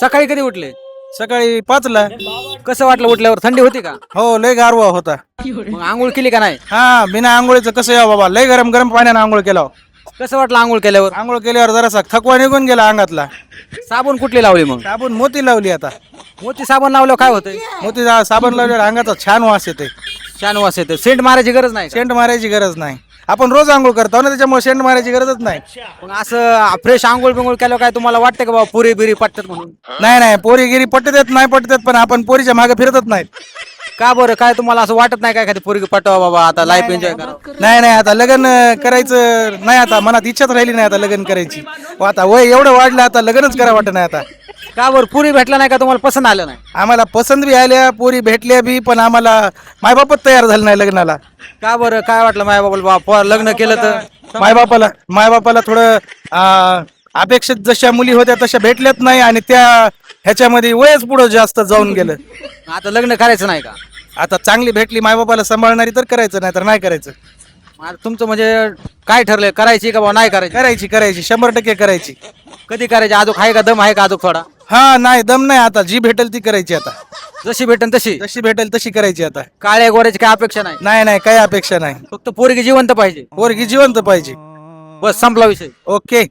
सकाळी कधी उठले? सकाळी 5ला. कसं वाटलं उठल्यावर? थंडी होती का? हो लय गारवा होता. मग आंघोळ केली का नाही? हा बिना आंघोळीचं कसं या बाबा, लय गरम गरम पाण्याने आंघोळ केला. कसं वाटलं आंघोळ केल्यावर? आंघोळ केल्यावर जरासा थकवा निघून गेला अंगातला. साबण कुठली लावली मग? साबण मोती लावली आता. मोती साबण लावल्यावर काय होतंय? मोती साबण लावल्यावर अंगाचा छान वास येते. छान वास येतो. सेंट मारायची गरज नाही का? सेंट मारायची गरज नाही. आपण रोज आंघोळ करतो ना, त्याच्यामुळे सेंट मारायची गरजच नाही. मग असं फ्रेश आंघोळ बिंघोळ केल्यावर काय तुम्हाला वाटतं का बाबा पुरी बिरी पटतात म्हणून? नाही नाही, पोरी गिरी पटत येत नाही पटत येत, पण आपण पोरीच्या मागे फिरतच नाही. का बरं? काय तुम्हाला असं वाटत नाही काय एखादी पोरगी पटवा बाबा आता लाईफ एन्जॉय करा? नाही नाही, आता लग्न करायचं नाही, आता मनात इच्छाच राहिली नाही आता लग्न करायची. आता वय एवढं वाढलं, आता लग्नच करा वाटत नाही आता. का बरं? पुरी भेटला नाही का तुम्हाला? पसंत आलं नाही? आम्हाला पसंत बी आल्या, पोरी भेटल्या बी, पण आम्हाला मायबापच तयार झालं नाही लग्नाला. का बरं? काय वाटलं माय बाबा लग्न केलं तर? मायबापाला थोडं अपेक्षित जशा मुली होत्या तशा भेटल्याच नाही, आणि त्या ह्याच्यामध्ये वयच पुढं जास्त जाऊन गेलं. आता लग्न करायचं नाही का? आता चांगली भेटली मायबापाला सांभाळणारी तर करायचं, नाही तर नाही करायचं. आता तुमचं म्हणजे काय ठरलंय? करायची का बाबा नाही करायची? करायची 100% करायची. कधी करायची? अजून आहे का दम आहे का अजून थोडा? हा नाही, दम नाही, आता जी भेटेल ती करायची. आता जशी भेटन तशी? जशी भेटेल तशी करायची. आता काळ्या गोऱ्याची काय अपेक्षा नाही? नाही नाही, काही अपेक्षा नाही. फक्त पोरगी जिवंत पाहिजे. पोरगी जिवंत पाहिजे. बस संपला विषय. ओके.